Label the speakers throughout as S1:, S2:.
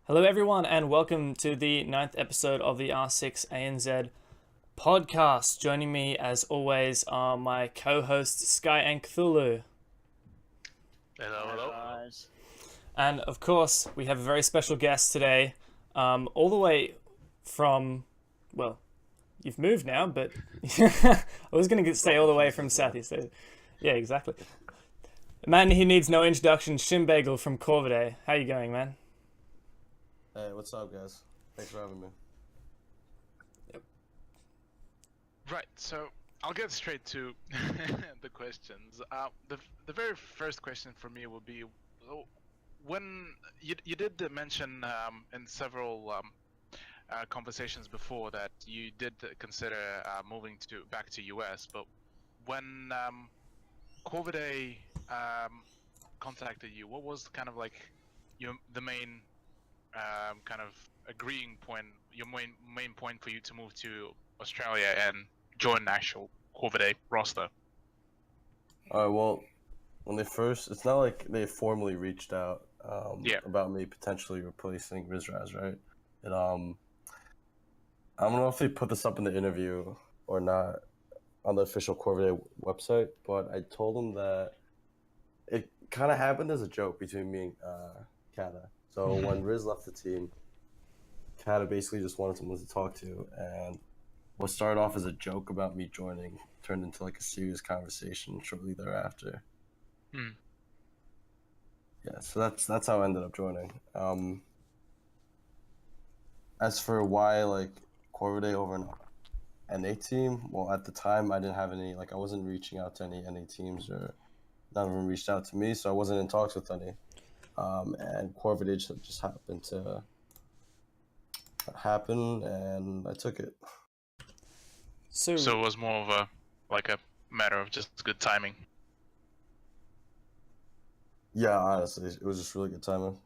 S1: Hello, everyone, and welcome to the 9th episode of the R6ANZ podcast. Joining me, as always, are my co-hosts Sky and Cthulhu.
S2: Hello.
S3: Guys.
S1: And, of course, we have a very special guest today, all the way from, well, you've moved now, but I was going to say all the way from Southeast Asia. Yeah, exactly. Man, he needs no introduction, Shinbagel from Corvidae. How you going, man?
S2: Hey, what's up, guys? Thanks for having me.
S3: Right, so I'll get straight to the questions. The very first question for me will be, when you did mention in several conversations before that you did consider moving back to US, but when Corvidae contacted you, what was kind of like the main kind of agreeing point, your main point for you to move to Australia and join the actual Corvidae roster?
S2: Alright, well, when they first, it's not like they formally reached out about me potentially replacing Rizraz, right? And I don't know if they put this up in the interview or not on the official Corvidae website, but I told them that it kind of happened as a joke between me and Kata. So when Riz left the team, Kata basically just wanted someone to talk to, and what started off as a joke about me joining turned into like a serious conversation shortly thereafter. Yeah, so that's how I ended up joining. As for why like Corvidae over an NA team, well, at the time I didn't have any, like I wasn't reaching out to any NA teams, or none of them reached out to me, so I wasn't in talks with any. And Corvidae just happened to happen, and I took it.
S3: So it was more of a matter of just good timing.
S2: Yeah, honestly, it was just really good timing.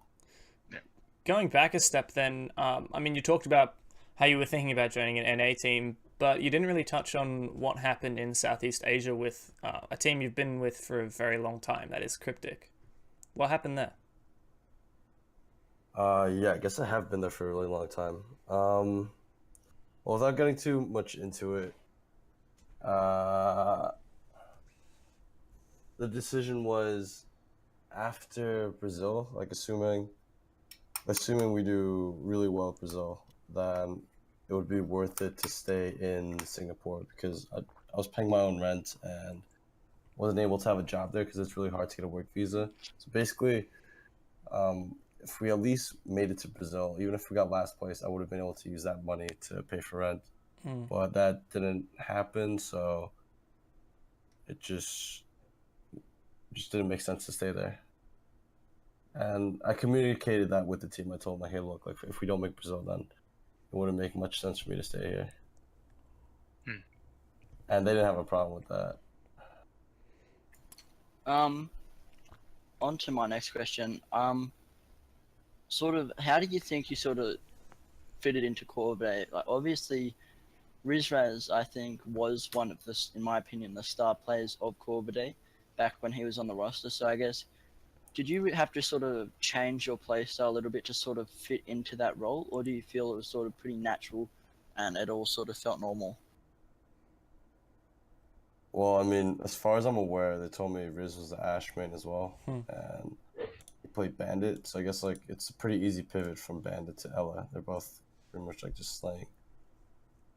S3: Yeah.
S1: Going back a step then, I mean, you talked about how you were thinking about joining an NA team, but you didn't really touch on what happened in Southeast Asia with a team you've been with for a very long time, that is Cryptic. What happened there?
S2: Yeah, I guess I have been there for a really long time. Well, without getting too much into it, the decision was after Brazil, like assuming we do really well at Brazil, then it would be worth it to stay in Singapore, because I was paying my own rent and wasn't able to have a job there because it's really hard to get a work visa. So basically, if we at least made it to Brazil, even if we got last place, I would have been able to use that money to pay for rent. But that didn't happen, so it just didn't make sense to stay there. And I communicated that with the team. I told them, like, hey, look, like if we don't make Brazil, then it wouldn't make much sense for me to stay here. And they didn't have a problem with that.
S4: On to my next question. Sort of, how do you think you sort of fitted into Corvidae? Like, obviously, Rizraz, I think, was one of the, in my opinion, the star players of Corvidae back when he was on the roster. So I guess, did you have to sort of change your play style a little bit to sort of fit into that role, or do you feel it was sort of pretty natural and it all sort of felt normal?
S2: Well, I mean, as far as I'm aware, they told me Riz was the Ash main as well, and he played Bandit, so I guess like it's a pretty easy pivot from Bandit to Ella. They're both pretty much like just slaying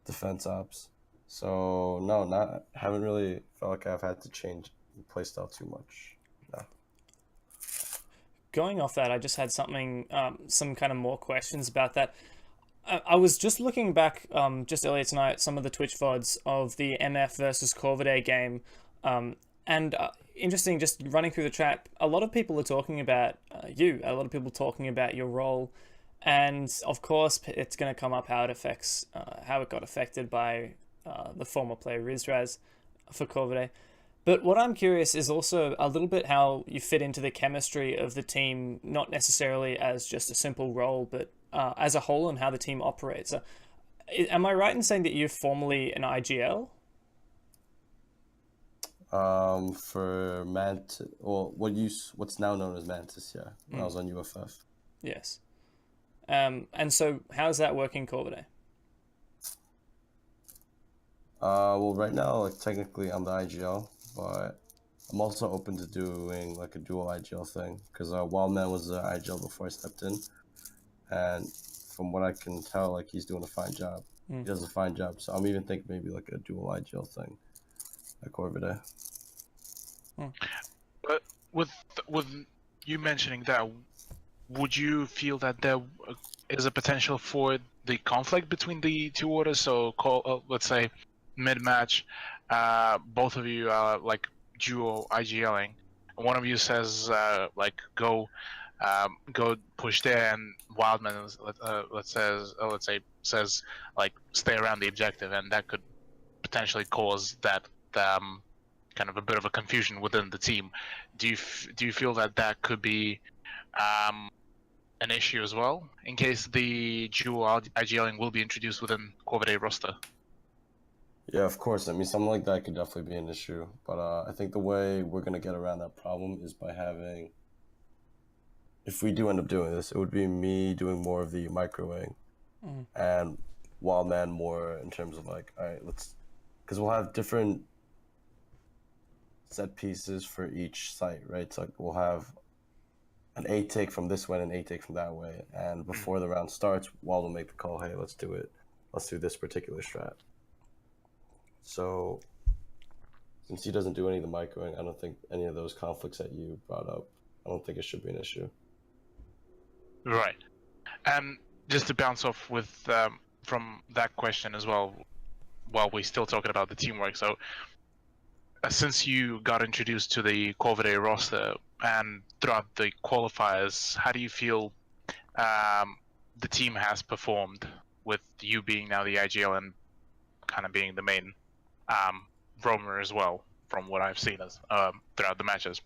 S2: defense ops. So no, haven't really felt like I've had to change playstyle too much. No.
S1: Going off that, I just had some kind of more questions about that. I was just looking back just earlier tonight, some of the Twitch VODs of the MF versus Corvidae game, and interesting, just running through the chat, a lot of people are talking about a lot of people talking about your role, and of course it's going to come up how it affects, how it got affected by the former player Rizraz for Corvidae. But what I'm curious is also a little bit how you fit into the chemistry of the team, not necessarily as just a simple role, but as a whole, and how the team operates. Am I right in saying that you're formerly an IGL?
S2: For Mantis, well, what's now known as Mantis, yeah. When I was on UFF.
S1: Yes. And so how's that working, Corvidae?
S2: Well, right now, like technically, I'm the IGL, but I'm also open to doing like a dual IGL thing because Wildman was the IGL before I stepped in, and from what I can tell, like he's doing a fine job. He does a fine job, so I'm even thinking maybe like a dual IGL thing at Corvidae.
S3: But with you mentioning that, would you feel that there is a potential for the conflict between the two orders? So, let's say mid-match, both of you are like duo IGLing. One of you says like go push there, and Wildman let's say says like stay around the objective, and that could potentially cause that kind of a bit of a confusion within the team. Do you feel that that could be an issue as well, in case the dual IGLing will be introduced within Corvidae roster?
S2: Yeah, of course. I mean, something like that could definitely be an issue, but I think the way we're gonna get around that problem is by having, if we do end up doing this, it would be me doing more of the microwing, and Wildman more in terms of like, all right, because we'll have different set pieces for each site, right? So like we'll have an A take from this way and an A take from that way, and before the round starts, Wald will make the call, hey, let's do it. Let's do this particular strat. So since he doesn't do any of the microwing, I don't think any of those conflicts that you brought up, I don't think it should be an issue.
S3: Right. And just to bounce off with from that question as well, while we're still talking about the teamwork, so since you got introduced to the Corvidae roster and throughout the qualifiers, how do you feel the team has performed, with you being now the IGL and kind of being the main roamer as well, from what I've seen as throughout the matches?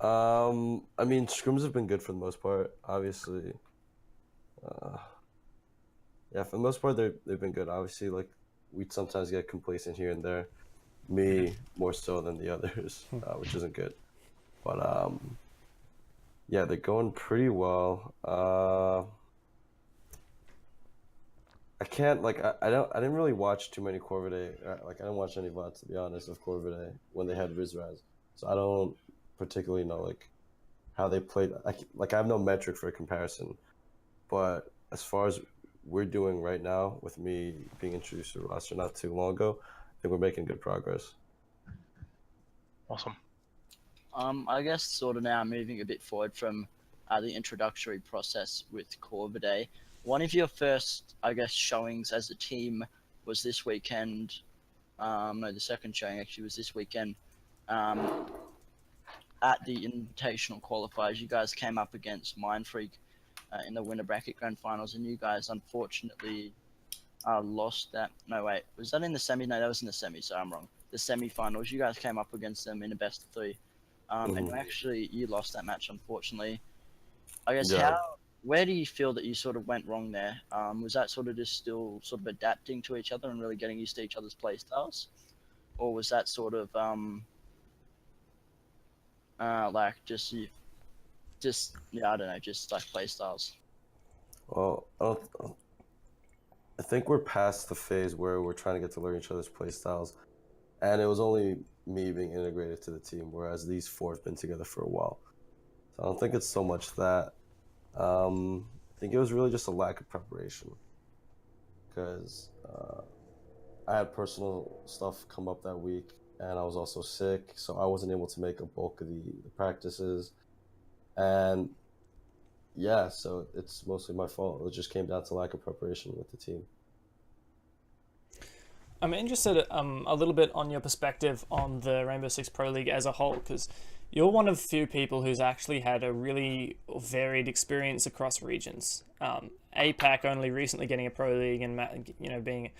S2: I mean, scrims have been good for the most part, obviously. Yeah, for the most part, they've been good. Obviously, like, we'd sometimes get complacent here and there. Me, more so than the others, which isn't good. But, yeah, they're going pretty well. I can't, like, I didn't really watch too many Corvidae, like, I didn't watch any VODs, to be honest, of Corvidae when they had Rizraz. So I don't particularly know, like, how they played. I have no metric for a comparison. But as far as we're doing right now, with me being introduced to the roster not too long ago, I think we're making good progress.
S3: Awesome.
S4: I guess sort of now moving a bit forward from the introductory process with Corvidae, one of your first, I guess, showings as a team was this weekend. No, the second showing actually was this weekend. At the Invitational qualifiers, you guys came up against Mind Freak in the winner bracket grand finals, and you guys unfortunately lost that. No, wait, was that in the semi? No, that was in the semi, so I'm wrong. The semi-finals, you guys came up against them in a best of three, and actually you lost that match, unfortunately. I guess where do you feel that you sort of went wrong there? Was that sort of just still sort of adapting to each other and really getting used to each other's play styles, or was that sort of like just yeah, I don't know, just like play styles?
S2: Well, I think we're past the phase where we're trying to get to learn each other's play styles, and it was only me being integrated to the team, whereas these four have been together for a while. So I don't think it's so much that. I think it was really just a lack of preparation, because I had personal stuff come up that week, and I was also sick, so I wasn't able to make a bulk of the practices. And yeah, so it's mostly my fault. It just came down to lack of preparation with the team.
S1: I'm interested a little bit on your perspective on the Rainbow Six Pro League as a whole, because you're one of few people who's actually had a really varied experience across regions. APAC only recently getting a Pro League, and being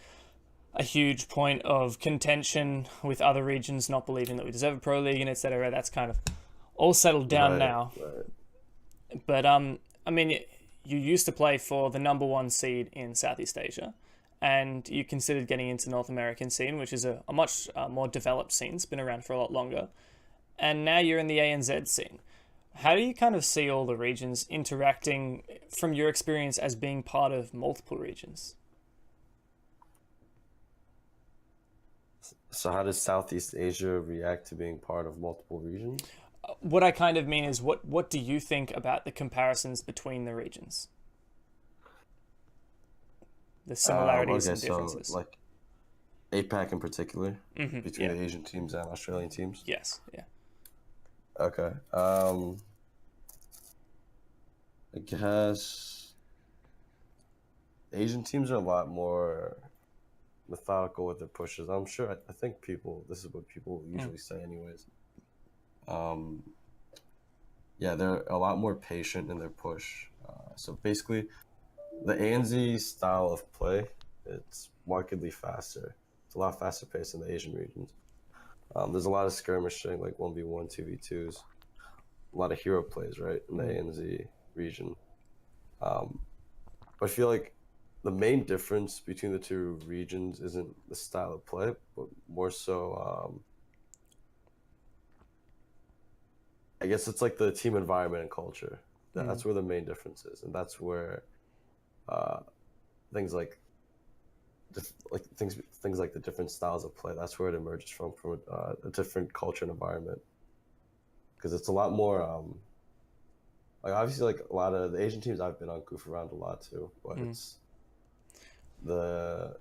S1: a huge point of contention with other regions not believing that we deserve a Pro League and etc. That's kind of all settled down now. Right. But I mean, you used to play for the #1 seed in Southeast Asia, and you considered getting into North American scene, which is a much more developed scene. It's been around for a lot longer. And now you're in the ANZ scene. How do you kind of see all the regions interacting from your experience as being part of multiple regions?
S2: So how does Southeast Asia react to being part of multiple regions?
S1: What I kind of mean is, what do you think about the comparisons between the regions? The similarities
S2: Okay,
S1: and
S2: so
S1: differences.
S2: like APAC in particular, between
S1: Yeah.
S2: the Asian teams and Australian teams.
S1: Yes. Yeah.
S2: Okay. I guess Asian teams are a lot more methodical with their pushes. I'm sure. I think people. This is what people usually say, anyways. Um, yeah, they're a lot more patient in their push. So basically, the ANZ style of play, it's markedly faster. It's a lot faster paced in the Asian regions. There's a lot of skirmishing, like 1v1, 2v2s, a lot of hero plays, right, in the ANZ region. I feel like the main difference between the two regions isn't the style of play, but more so, I guess it's like the team environment and culture. That's where the main difference is, and that's where uh, things things like the different styles of play. That's where it emerges from a different culture and environment. Because it's a lot more like obviously like a lot of the Asian teams I've been on goof around a lot too, but it's the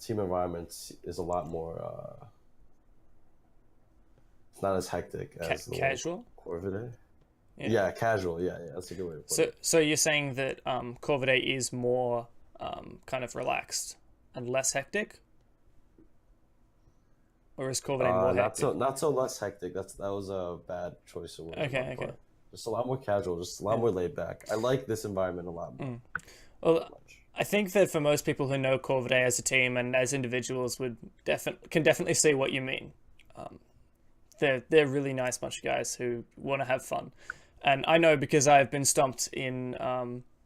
S2: team environment is a lot more. It's not as hectic as the
S1: Casual.
S2: Corvidae.
S1: Yeah.
S2: Yeah, casual. Yeah, that's a good way to put it.
S1: So you're saying that Corvidae is more kind of relaxed and less hectic, or is Corvidae more hectic?
S2: Not so less hectic. That was a bad choice of words.
S1: Okay. Okay.
S2: Just a lot more casual, just a lot more laid back. I like this environment a lot more.
S1: Well, I think that for most people who know Corvidae as a team and as individuals can definitely see what you mean. They're really nice bunch of guys who want to have fun, and I know because I've been stomped in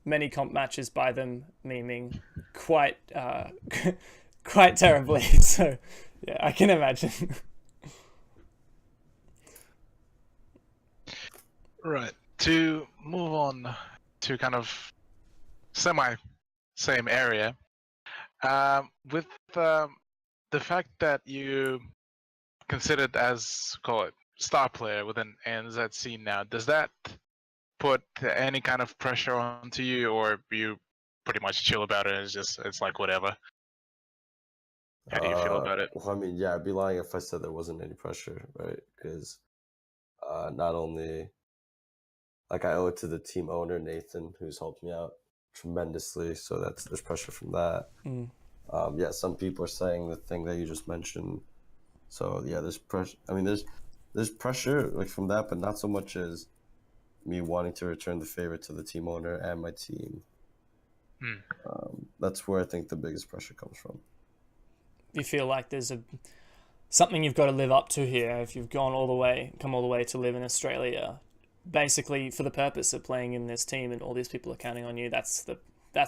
S1: many comp matches by them, memeing quite quite terribly. So yeah, I can imagine.
S3: Right. To move on to kind of same area, with the fact that you considered as call it star player within ANZ scene now, does that put any kind of pressure onto you, or you pretty much chill about it? It's like whatever. How do you feel about it?
S2: Well, I mean, yeah, I'd be lying if I said there wasn't any pressure, right? Because not only like I owe it to the team owner Nathan, who's helped me out tremendously, so there's pressure from that. Yeah, some people are saying the thing that you just mentioned. So yeah, there's pressure. I mean, there's pressure like from that, but not so much as me wanting to return the favor to the team owner and my team. That's where I think the biggest pressure comes from.
S1: You feel like there's something you've got to live up to here if you've come all the way to live in Australia, basically for the purpose of playing in this team, and all these people are counting on you. That's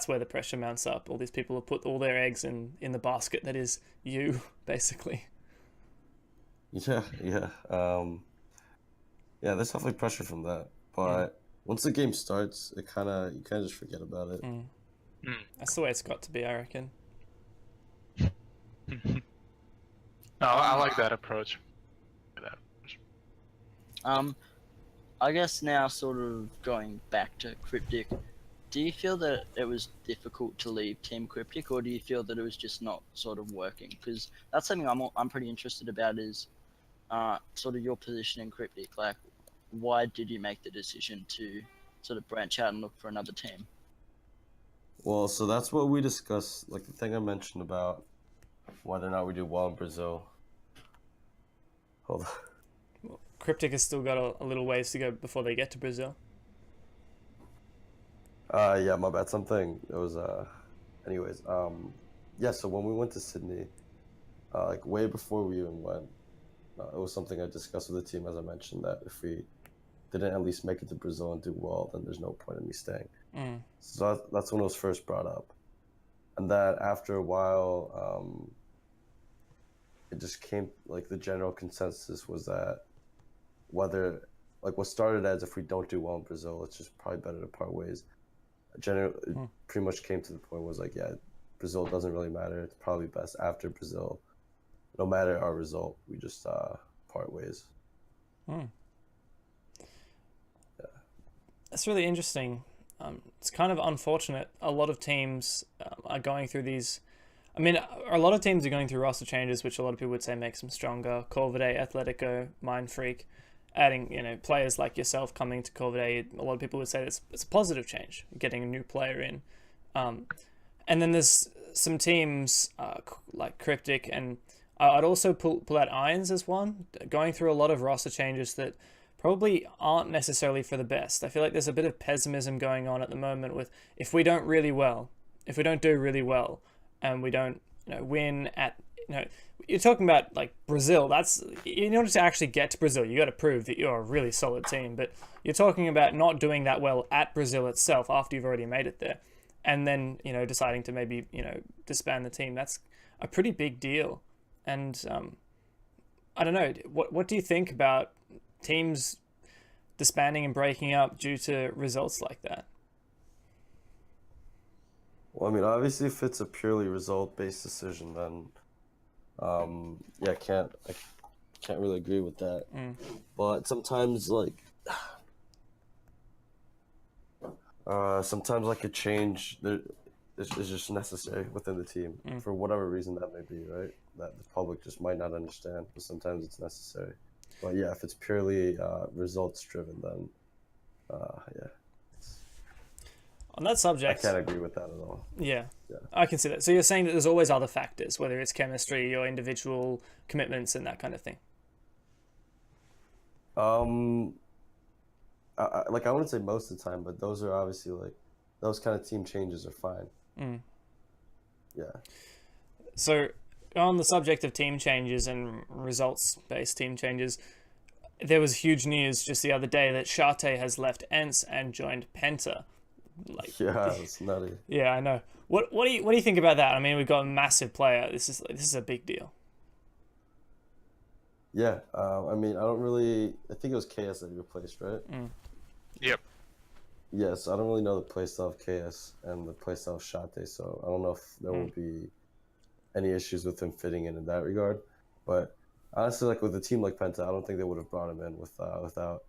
S1: where the pressure mounts up. All these people have put all their eggs in the basket that is you, basically.
S2: Yeah. Yeah, there's definitely pressure from that. But once the game starts, you kind of just forget about it.
S1: That's the way it's got to be, I reckon.
S3: No, I like that approach.
S4: I guess now sort of going back to Cryptic, do you feel that it was difficult to leave Team Cryptic, or do you feel that it was just not sort of working? Because that's something I'm pretty interested about is sort of your position in Cryptic. Like, why did you make the decision to sort of branch out and look for another team?
S2: Well, so that's what we discussed, like the thing I mentioned about whether or not we do well in Brazil. Hold on.
S1: Well, Cryptic has still got a little ways to go before they get to Brazil.
S2: Yeah, my bad. Something, it was, anyways, yeah, so when we went to Sydney, like way before we even went, it was something I discussed with the team, as I mentioned, that if we didn't at least make it to Brazil and do well, then there's no point in me staying. So that's when it was first brought up. And that after a while, it just came, like the general consensus was that whether like what started as if we don't do well in Brazil, it's just probably better to part ways. Generally, it pretty much came to the point where it was like, yeah, Brazil doesn't really matter. It's probably best after Brazil, no matter our result, we just part ways.
S1: That's really interesting. It's kind of unfortunate. A lot of teams are going through these. I mean, a lot of teams are going through roster changes, which a lot of people would say makes them stronger. Corvidae, Atletico, Mind Freak, adding players like yourself coming to Corvidae. A lot of people would say it's a positive change, getting a new player in. And then there's some teams like Cryptic, and I'd also pull out Irons as one, going through a lot of roster changes that probably aren't necessarily for the best. I feel like there's a bit of pessimism going on at the moment with if we don't do really well, and we don't win at you're talking about like Brazil. That's in order to actually get to Brazil, you got to prove that you're a really solid team. But you're talking about not doing that well at Brazil itself after you've already made it there, and then deciding to maybe disband the team. That's a pretty big deal. And I don't know. What do you think about teams disbanding and breaking up due to results like that?
S2: Well, I mean, obviously, if it's a purely result-based decision, then yeah, I can't really agree with that. But sometimes, like, a change is just necessary within the team for whatever reason that may be, right? That the public just might not understand, but sometimes it's necessary. But yeah, if it's purely results driven, then yeah.
S1: On that subject,
S2: I can't agree with that at all.
S1: Yeah, I can see that. So you're saying that there's always other factors, whether it's chemistry or individual commitments and that kind of thing.
S2: I wouldn't say most of the time, but those are obviously like those kind of team changes are fine. Yeah.
S1: So on the subject of team changes and results-based team changes, there was huge news just the other day that Shate has left ENCE and joined Penta. Like,
S2: yeah, it's nutty.
S1: Yeah, I know. What do you think about that? I mean, we've got a massive player. This is a big deal.
S2: Yeah, I mean, I think it was KS that he replaced, right?
S3: Yep.
S2: Yes, I don't really know the playstyle of KS and the playstyle of Shate, so I don't know if there will be any issues with him fitting in that regard. But honestly, like with a team like Penta, I don't think they would have brought him in without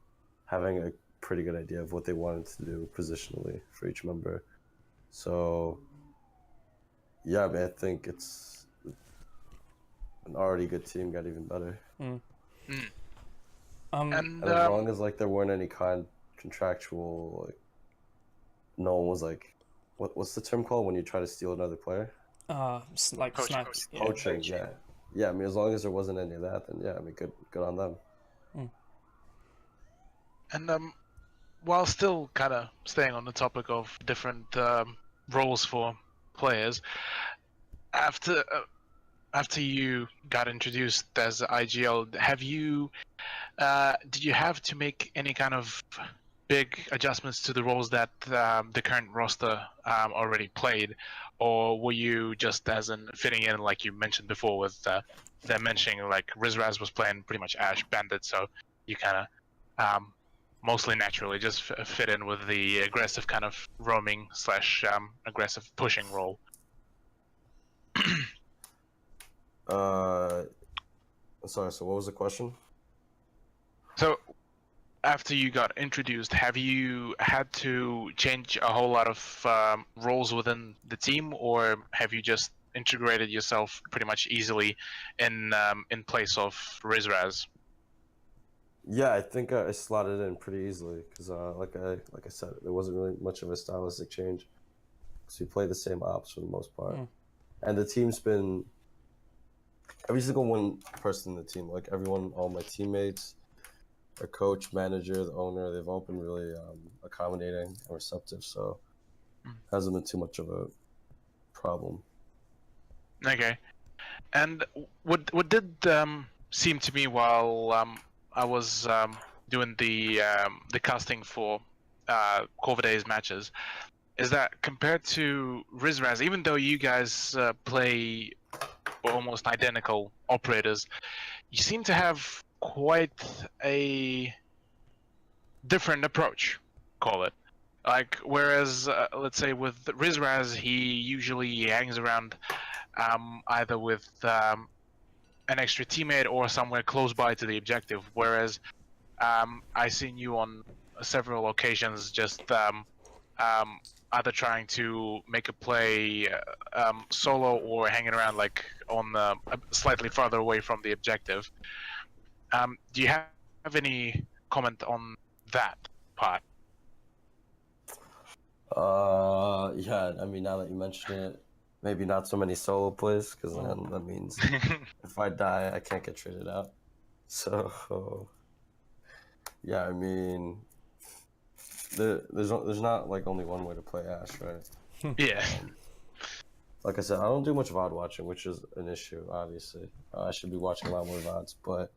S2: having a pretty good idea of what they wanted to do positionally for each member. So yeah, I mean, I think it's an already good team got even better.
S3: And
S2: And as long as like there weren't any contractual, like no one was like, what's the term called when you try to steal another player?
S1: Like
S3: Poaching.
S2: Poaching. Yeah. I mean, as long as there wasn't any of that, then yeah, I mean, good on them.
S3: And while still kind of staying on the topic of different roles for players, after you got introduced as IGL, did you have to make any kind of big adjustments to the roles that the current roster already played, or were you just as in fitting in, like you mentioned before, with them mentioning like Rizraz was playing pretty much Ash Bandit, so you kind of mostly naturally just fit in with the aggressive kind of roaming / aggressive pushing role?
S2: Sorry, so what was the question?
S3: So after you got introduced, have you had to change a whole lot of roles within the team, or have you just integrated yourself pretty much easily in place of Rizraz?
S2: Yeah, I think I slotted in pretty easily because, like I said, there wasn't really much of a stylistic change. So we play the same ops for the most part, and the team's been every single one person in the team, like everyone, all my teammates, our coach, manager, the owner, they've all been really accommodating and receptive. So it hasn't been too much of a problem.
S3: Okay, and what did seem to me while I was doing the casting for Corvidae's matches is that compared to Rizraz, even though you guys play almost identical operators, you seem to have quite a different approach, call it. Like, whereas, let's say with Rizraz, he usually hangs around either with an extra teammate or somewhere close by to the objective. Whereas I seen you on several occasions just either trying to make a play solo or hanging around like on slightly farther away from the objective. Do you have any comment on that part?
S2: Yeah, I mean, now that you mention it, maybe not so many solo plays, because then that means if I die, I can't get traded out. So, yeah, I mean, there's not like only one way to play Ash, right?
S3: Yeah.
S2: Like I said, I don't do much VOD watching, which is an issue, obviously. I should be watching a lot more VODs, but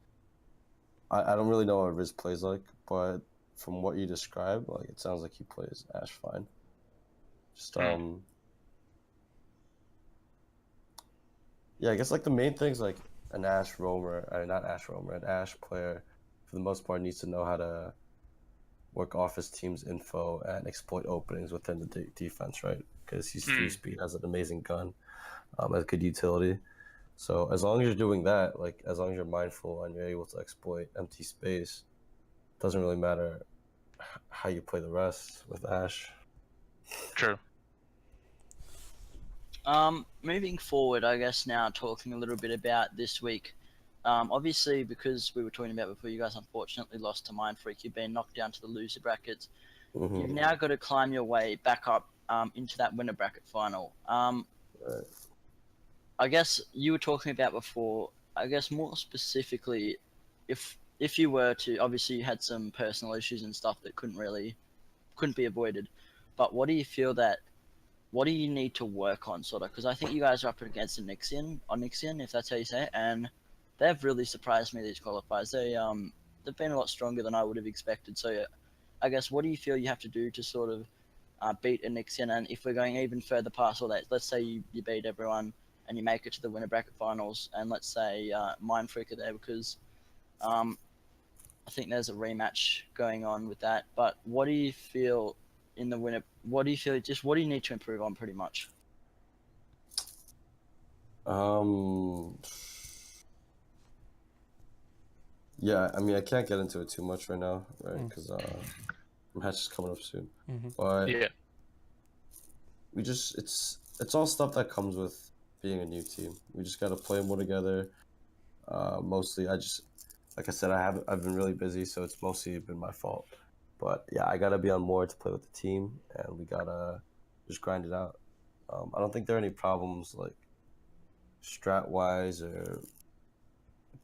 S2: I don't really know what Riz plays like, but from what you described, like, it sounds like he plays Ash fine. Just, yeah, I guess, like, the main things, like, an Ash roamer, not Ash roamer, an Ash player, for the most part, needs to know how to work off his team's info and exploit openings within the defense, right? Because he's 3-speed, has an amazing gun, has good utility. So as long as you're doing that, like, as long as you're mindful and you're able to exploit empty space, it doesn't really matter how you play the rest with Ash.
S3: True.
S4: Moving forward, I guess now talking a little bit about this week. Obviously, because we were talking about before, you guys unfortunately lost to Mindfreak. You've been knocked down to the loser brackets. You've now got to climb your way back up into that winner bracket final.
S2: Right.
S4: I guess you were talking about before, I guess more specifically, if you were to, obviously you had some personal issues and stuff that couldn't be avoided, but what do you need to work on, sort of? Because I think you guys are up against Nixian, if that's how you say it, and they've really surprised me, these qualifiers. They've been a lot stronger than I would have expected. So I guess, what do you feel you have to do to sort of beat a Nixian? And if we're going even further past all that, let's say you beat everyone and you make it to the winner bracket finals, and let's say Mindfreak are there, because I think there's a rematch going on with that. But what do you feel in the winner? What do you need to improve on, pretty much?
S2: Yeah, I mean, I can't get into it too much right now, right? Because match is coming up soon. But
S3: Yeah.
S2: we just it's all stuff that comes with being a new team. We just got to play more together. Mostly, like I said, I've been really busy, so it's mostly been my fault. But yeah, I gotta be on more to play with the team, and we gotta just grind it out. I don't think there are any problems like strat wise or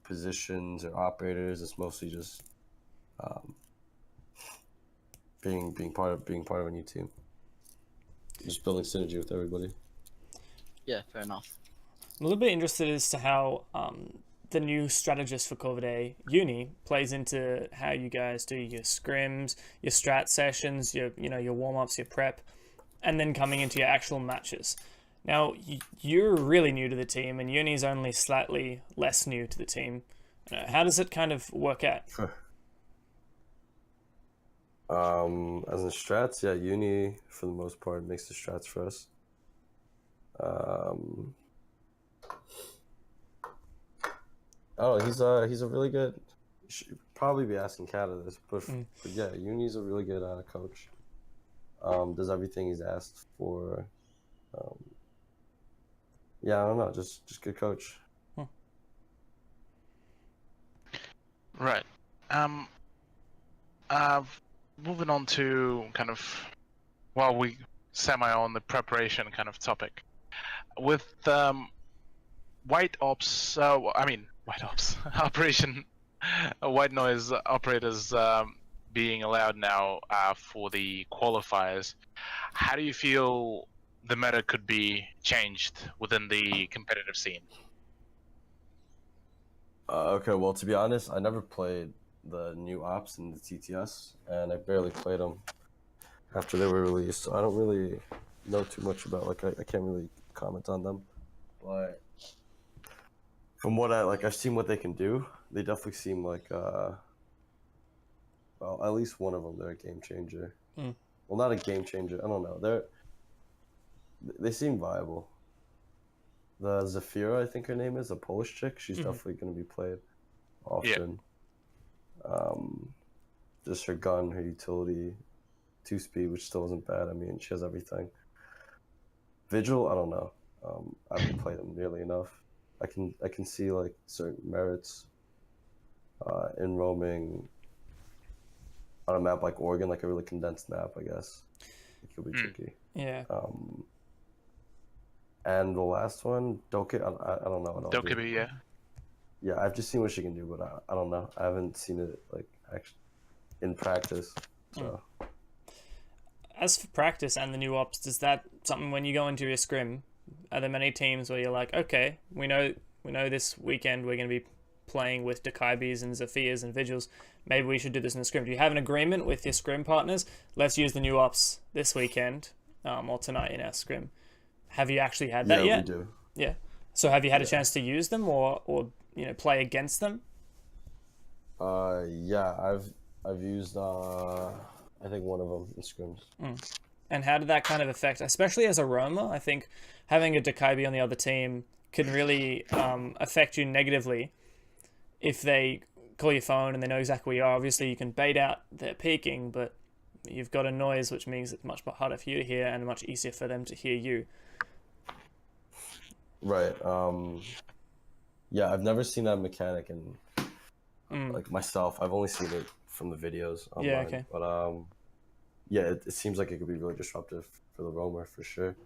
S2: positions or operators. It's mostly just being part of a new team. Just building synergy with everybody.
S4: Yeah, fair enough.
S1: I'm a little bit interested as to how the new strategist for Corvidae, Uni, plays into how you guys do your scrims, your strat sessions, your warm-ups, your prep, and then coming into your actual matches. Now, you're really new to the team, and Uni's only slightly less new to the team. How does it kind of work out?
S2: As in strats, yeah, Uni for the most part makes the strats for us. Oh, he's a really good. You should probably be asking Kat this, but yeah, Uni's a really good coach. Does everything he's asked for. Yeah, I don't know, just good coach.
S3: Right. Moving on to kind of, well, we semi on the preparation kind of topic with White Ops. Operation White Noise operators being allowed now for the qualifiers. How do you feel the meta could be changed within the competitive scene?
S2: Okay, well, to be honest, I never played the new ops in the TTS, and I barely played them after they were released, so I don't really know too much about, like, I can't really comment on them, but from what I've seen what they can do, they definitely seem like well, at least one of them, they're a game changer.
S1: Mm.
S2: Well, not a game changer. I don't know. They seem viable. The Zafira, I think her name is, a Polish chick. She's definitely going to be played often. Just her gun, her utility, 2-speed, which still isn't bad. I mean, she has everything. Vigil, I don't know. I haven't played them nearly enough. I can see like certain merits in roaming on a map like Oregon, like a really condensed map. I guess it could be tricky.
S1: Yeah.
S2: And the last one, Doke, I don't know what I'll do.
S3: Dokkaebi, yeah.
S2: Yeah, I've just seen what she can do, but I don't know. I haven't seen it like actually in practice. So.
S1: As for practice and the new ops, is that something when you go into your scrim? Are there many teams where you're like, okay, we know this weekend we're going to be playing with Dokkaebis and Zafias and Vigils. Maybe we should do this in the scrim. Do you have an agreement with your scrim partners? Let's use the new ops this weekend or tonight in our scrim. Have you actually had that yet?
S2: Yeah, we do.
S1: Yeah. So have you had a chance to use them or play against them?
S2: Yeah, I've used I think one of them in scrims.
S1: And how did that kind of affect, especially as a roamer? I think having a Dokkaebi on the other team can really affect you negatively if they call your phone and they know exactly where you are. Obviously, you can bait out their peeking, but you've got a noise, which means it's much harder for you to hear and much easier for them to hear you.
S2: Right. Yeah, I've never seen that mechanic in like myself. I've only seen it from the videos online.
S1: Yeah, okay.
S2: But yeah, it seems like it could be really disruptive for the roamer for sure.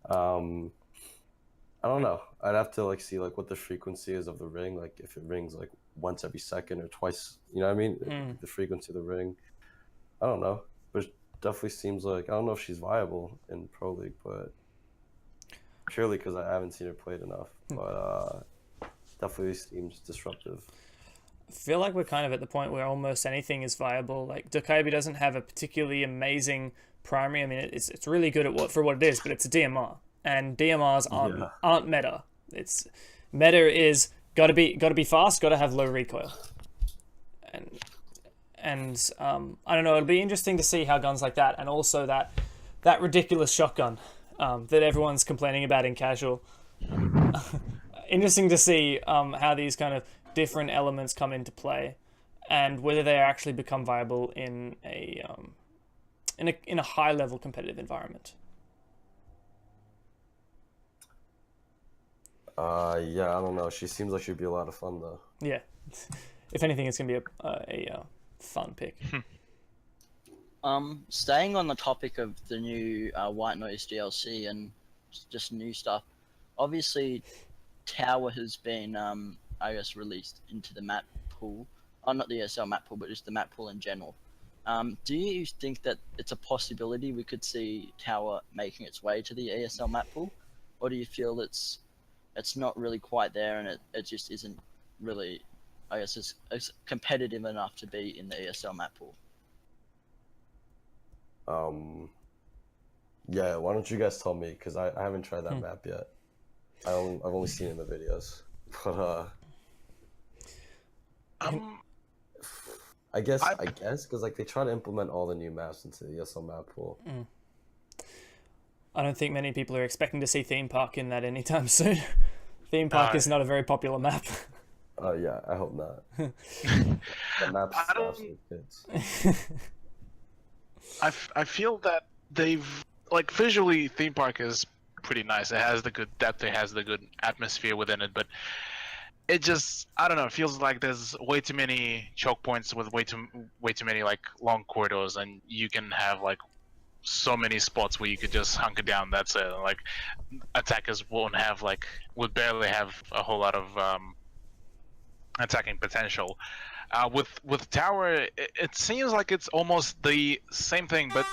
S2: I don't know. I'd have to like see like what the frequency is of the ring, like if it rings like once every second or twice. You know what I mean? The frequency of the ring. I don't know, but it definitely seems like I don't know if she's viable in Pro League, but purely because I haven't seen her played enough. But definitely seems disruptive.
S1: I feel like we're kind of at the point where almost anything is viable. Like Dokkaebi doesn't have a particularly amazing primary. I mean, it's really good at what it is, but it's a DMR, and DMRs aren't meta. It's meta is gotta be fast, gotta have low recoil, and I don't know. It'll be interesting to see how guns like that, and also that ridiculous shotgun that everyone's complaining about in casual. Interesting to see how these kind of different elements come into play, and whether they actually become viable in a high level competitive environment.
S2: Yeah, I don't know. She seems like she'd be a lot of fun though.
S1: Yeah, if anything, it's gonna be a fun pick.
S4: Staying on the topic of the new White Noise DLC and just new stuff, obviously Tower has been, I guess, released into the map pool. Not the ESL map pool, but just the map pool in general. Do you think that it's a possibility we could see Tower making its way to the ESL map pool? Or do you feel it's not really quite there and it just isn't really, I guess, as competitive enough to be in the ESL map pool?
S2: Yeah, why don't you guys tell me? Because I haven't tried that map yet. I've only seen it in the videos. But I guess because like they try to implement all the new maps into the ESL map pool.
S1: I don't think many people are expecting to see Theme Park in that anytime soon. Theme Park is not a very popular map.
S2: Oh yeah, I hope not. The map's absolute kids.
S3: I feel that they've like visually Theme Park is pretty nice. It has the good depth, it has the good atmosphere within it, but it just, I don't know, it feels like there's way too many choke points with way too many like long corridors, and you can have like so many spots where you could just hunker down. That's it. Like attackers would barely have a whole lot of attacking potential. With Tower, it seems like it's almost the same thing, but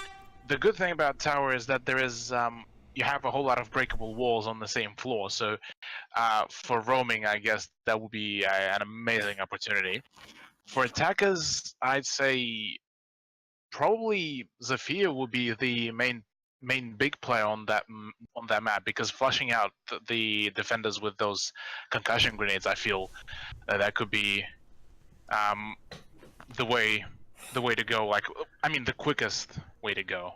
S3: the good thing about Tower is that there is you have a whole lot of breakable walls on the same floor. So for roaming, I guess that would be an amazing opportunity. For attackers, I'd say probably Zafir would be the main big player on that map, because flushing out the defenders with those concussion grenades, I feel that could be the way the way to go. Like, I mean, the quickest way to go.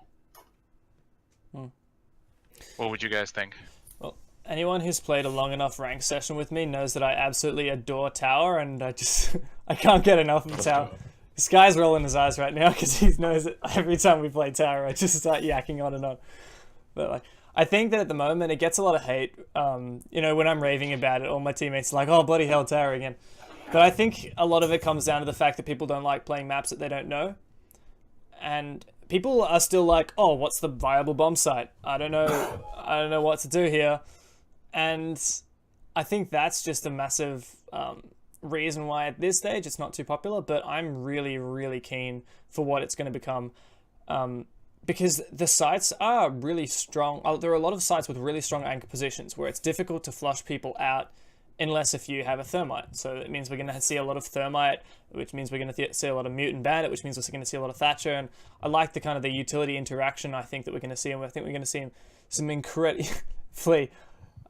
S3: What would you guys think?
S1: Well, anyone who's played a long enough rank session with me knows that I absolutely adore Tower, and I can't get enough of Tower. This guy's rolling his eyes right now because he knows that every time we play Tower, I just start yakking on and on. But like, I think that at the moment it gets a lot of hate. You know, when I'm raving about it, all my teammates are like, "Oh, bloody hell, Tower again." But I think a lot of it comes down to the fact that people don't like playing maps that they don't know, and people are still like, "Oh, what's the viable bomb site? I don't know what to do here," and I think that's just a massive reason why at this stage it's not too popular. But I'm really, really keen for what it's going to become. Because the sites are really strong. There are a lot of sites with really strong anchor positions where it's difficult to flush people out unless if you have a thermite. So it means we're going to see a lot of thermite, which means we're going to see a lot of mutant bandit, which means we're going to see a lot of Thatcher. And I like the kind of the utility interaction I think that we're going to see. And I think we're going to see some incredible... Flea,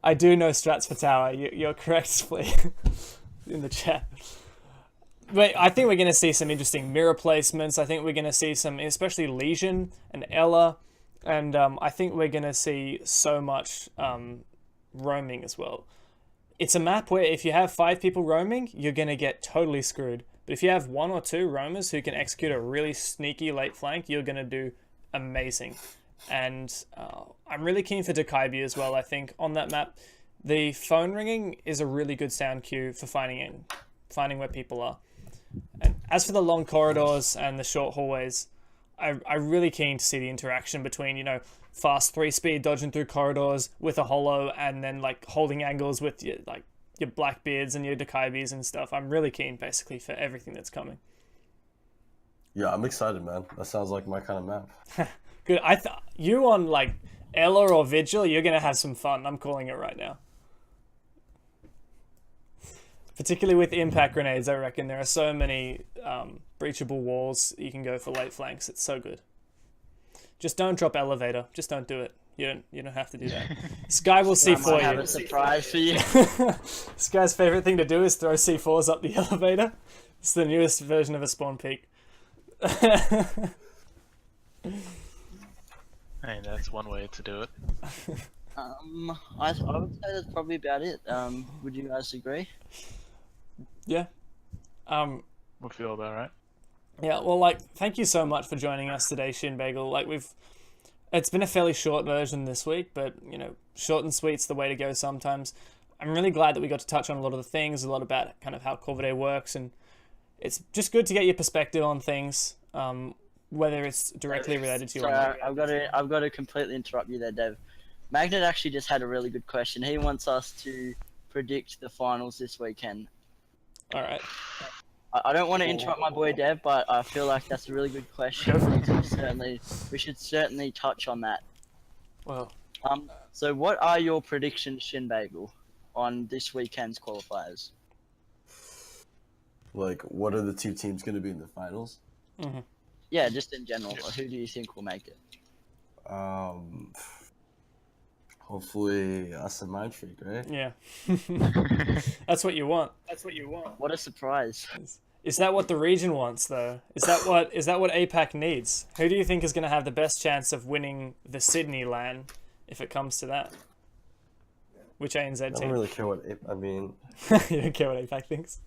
S1: I do know strats for Tower. You're correct, Flea, in the chat. But I think we're going to see some interesting mirror placements. I think we're going to see some, especially Legion and Ella. And I think we're going to see so much roaming as well. It's a map where if you have 5 people roaming, you're going to get totally screwed. But if you have 1 or 2 roamers who can execute a really sneaky late flank, you're going to do amazing. And I'm really keen for Dakaibi as well, I think, on that map. The phone ringing is a really good sound cue for finding where people are. And as for the long corridors and the short hallways, I'm really keen to see the interaction between, you know, fast 3-speed dodging through corridors with a holo and then like holding angles with your Blackbeards and your Dakaibis and stuff. I'm really keen basically for everything that's coming.
S2: Yeah, I'm excited, man. That sounds like my kind of map.
S1: Good. You on like Ella or Vigil, you're gonna have some fun. I'm calling it right now. Particularly with impact grenades, I reckon there are so many breachable walls you can go for late flanks. It's so good. Just don't drop elevator. Just don't do it. You don't have to do that. This guy will C4
S4: I have a surprise for you.
S1: This guy's favorite thing to do is throw C4s up the elevator. It's the newest version of a spawn peak.
S3: Hey, that's one way to do it.
S4: I would say that's probably about it. Would you guys agree?
S1: Yeah.
S3: We feel about right.
S1: Yeah, well, like, thank you so much for joining us today, Shinbagel. Like, it's been a fairly short version this week, but, you know, short and sweet's the way to go sometimes. I'm really glad that we got to touch on a lot of the things, a lot about kind of how Corvidae works, and it's just good to get your perspective on things, whether it's directly related to you or not.
S4: I've got to completely interrupt you there, Dev. Magnet actually just had a really good question. He wants us to predict the finals this weekend.
S1: All right.
S4: I don't want to interrupt my boy Dev, but I feel like that's a really good question. We should certainly touch on that.
S1: Well.
S4: So what are your predictions, Shinbagel, on this weekend's qualifiers?
S2: Like, what are the 2 teams going to be in the finals?
S1: Mm-hmm.
S4: Yeah, just in general. Who do you think will make it?
S2: Hopefully us and Mind Freak, right?
S1: Yeah. That's what you want.
S4: What a surprise.
S1: Is that what the region wants, though? Is that what APAC needs? Who do you think is going to have the best chance of winning the Sydney LAN if it comes to that? Which ANZ team?
S2: I don't really care what I mean.
S1: You don't care what APAC thinks?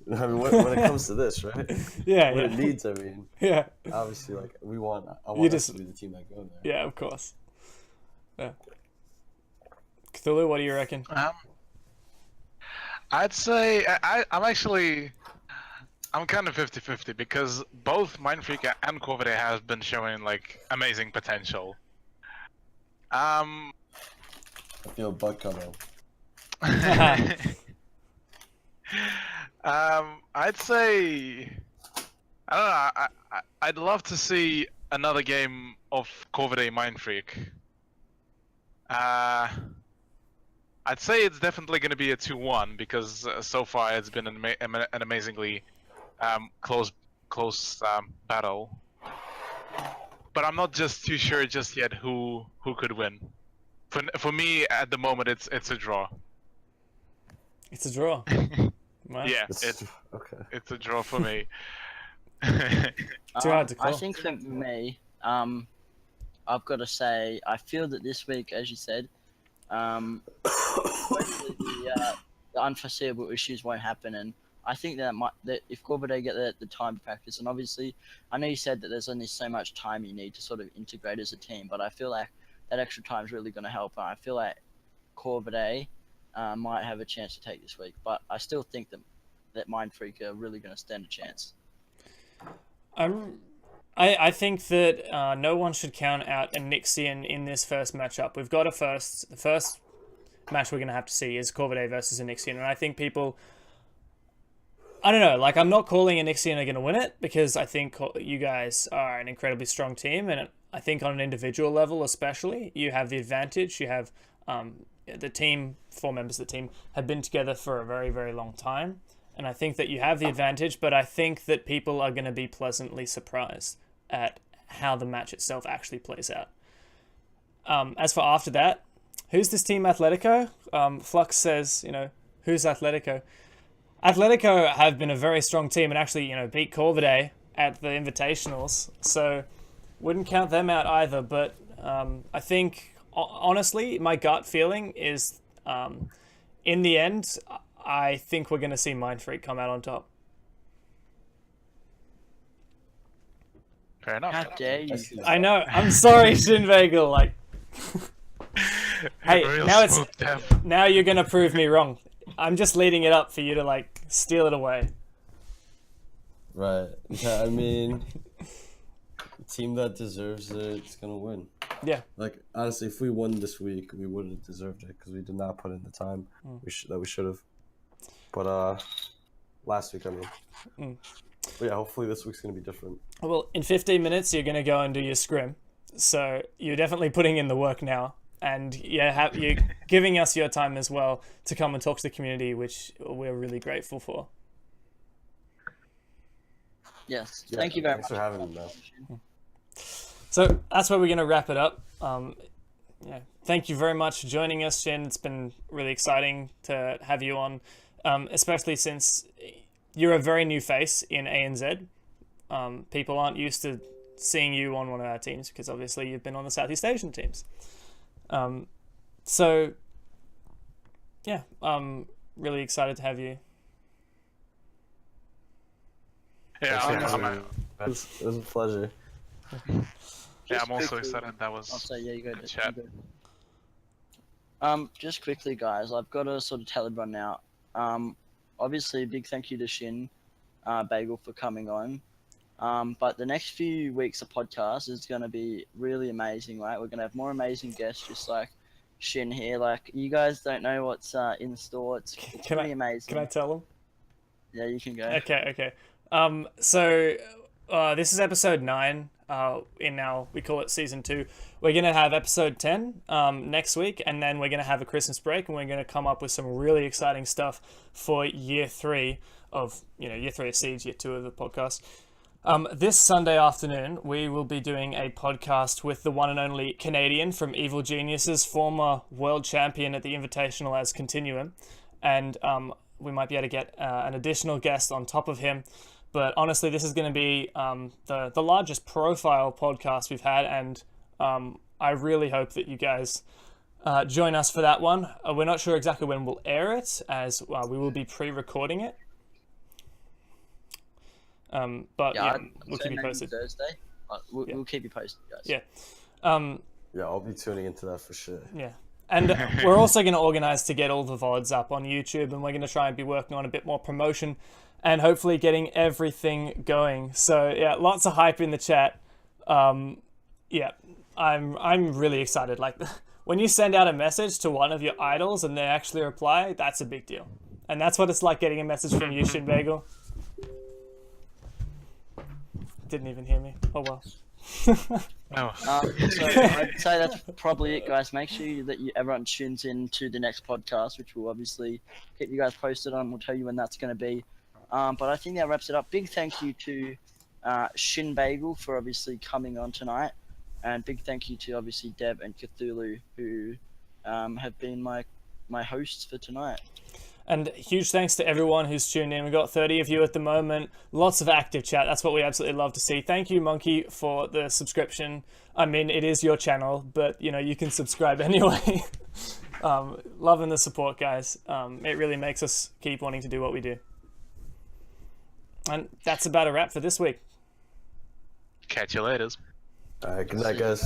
S2: I mean, when it comes to this, right?
S1: Yeah,
S2: what
S1: yeah.
S2: it needs, I mean.
S1: Yeah.
S2: Obviously, like, I want us to be the team that go there.
S1: Yeah, of course. Yeah. Cthulhu, what do you reckon?
S3: I'd say I'm kind of 50-50 because both Mindfreak and Corvidae have been showing like amazing potential.
S2: I feel butt coming.
S3: I'd say I don't know. I'd love to see another game of Corvidae Mindfreak. I'd say it's definitely going to be a 2-1 because so far it's been an amazingly close battle. But I'm not just too sure just yet who could win. For me at the moment it's a draw.
S1: It's a draw. Wow.
S3: Yeah,
S2: Okay.
S3: it's a draw for me.
S1: Too hard to
S4: I
S1: call.
S4: think for me, I've got to say, I feel that this week, as you said, hopefully the unforeseeable issues won't happen, and I think that if Corvidae get the time to practice, and obviously, I know you said that there's only so much time you need to sort of integrate as a team, but I feel like that extra time is really going to help, and I feel like Corvidae might have a chance to take this week, but I still think that Mind Freak are really going to stand a chance.
S1: I think that no one should count out Anixian in this first matchup. We've got the first match we're going to have to see is Corvidae versus Anixian, and I think people, I don't know, like I'm not calling Anixian are going to win it because I think you guys are an incredibly strong team, and I think on an individual level especially, you have the advantage. You have the team, 4 members of the team have been together for a very, very long time, and I think that you have the advantage, but I think that people are going to be pleasantly surprised at how the match itself actually plays out. As for after that, who's this team Atletico? Flux says, who's Atletico? Atletico have been a very strong team and actually, beat Corvidae at the Invitationals, so wouldn't count them out either, but I think, honestly, my gut feeling is, in the end, I think we're going to see Mind Freak come out on top.
S3: Fair enough.
S4: How dare you?
S1: I know. I'm sorry, Shinbagel. Like, hey,
S3: Real
S1: now
S3: smooth death.
S1: now you're gonna prove me wrong. I'm just leading it up for you to steal it away.
S2: Right. Yeah, I mean, the team that deserves it's gonna win.
S1: Yeah.
S2: Like honestly, if we won this week, we wouldn't have deserved it because we did not put in the time that we should have. But last week, I mean. But yeah, hopefully this week's gonna be different.
S1: Well, in 15 minutes, you're gonna go and do your scrim, so you're definitely putting in the work now, and you're giving us your time as well to come and talk to the community, which we're really grateful for.
S4: Yes,
S2: Yeah,
S4: thank you very
S2: thanks
S4: much
S2: for having me, man.
S1: So that's where we're gonna wrap it up. Thank you very much for joining us, Shin. It's been really exciting to have you on, especially since you're a very new face in ANZ. People aren't used to seeing you on one of our teams because obviously you've been on the Southeast Asian teams. So, yeah, I'm really excited to have you.
S3: Yeah,
S2: It was a pleasure.
S3: I'm also excited. That was
S4: I'll say, yeah, you go.
S3: good chat.
S4: Just quickly, guys, I've got to sort of tell everyone now. Obviously, a big thank you to Shin Bagel for coming on. But the next few weeks of podcast is going to be really amazing, right? We're going to have more amazing guests, just like Shin here. Like, you guys don't know what's in store. It's pretty amazing.
S1: Can I tell them?
S4: Yeah, you can go.
S1: Okay. So this is episode 9. We call it season 2. We're gonna have episode 10 next week, and then we're gonna have a Christmas break, and we're gonna come up with some really exciting stuff for year 3 of Siege, year 2 of the podcast. This Sunday afternoon, we will be doing a podcast with the one and only Canadian from Evil Geniuses, former world champion at the Invitational as Continuum, and we might be able to get an additional guest on top of him. But honestly, this is going to be the largest profile podcast we've had, and I really hope that you guys join us for that one. We're not sure exactly when we'll air it, as we will be pre-recording it. But we'll keep you posted.
S4: Thursday. We'll keep you posted, guys.
S1: Yeah.
S2: Yeah, I'll be tuning into that for sure.
S1: Yeah. And we're also going to organise to get all the VODs up on YouTube, and we're going to try and be working on a bit more promotion and hopefully getting everything going. So yeah, lots of hype in the chat. Yeah, I'm really excited. Like, when you send out a message to one of your idols and they actually reply, that's a big deal. And that's what it's like getting a message from you, Shinbagel. Didn't even hear me. Oh well.
S3: No.
S4: So I'd say that's probably it, guys. Make sure that everyone tunes in to the next podcast, which we'll obviously keep you guys posted on. We'll tell you when that's going to be. But I think that wraps it up. Big thank you to Shinbagel for obviously coming on tonight, and big thank you to obviously Deb and Cthulhu who have been my hosts for tonight.
S1: And huge thanks to everyone who's tuned in. We've got 30 of you at the moment. Lots of active chat. That's what we absolutely love to see. Thank you, Monkey, for the subscription. I mean, it is your channel, but you can subscribe anyway. Loving the support, guys. It really makes us keep wanting to do what we do. And that's about a wrap for this week.
S3: Catch you later.
S2: All right, good night, guys.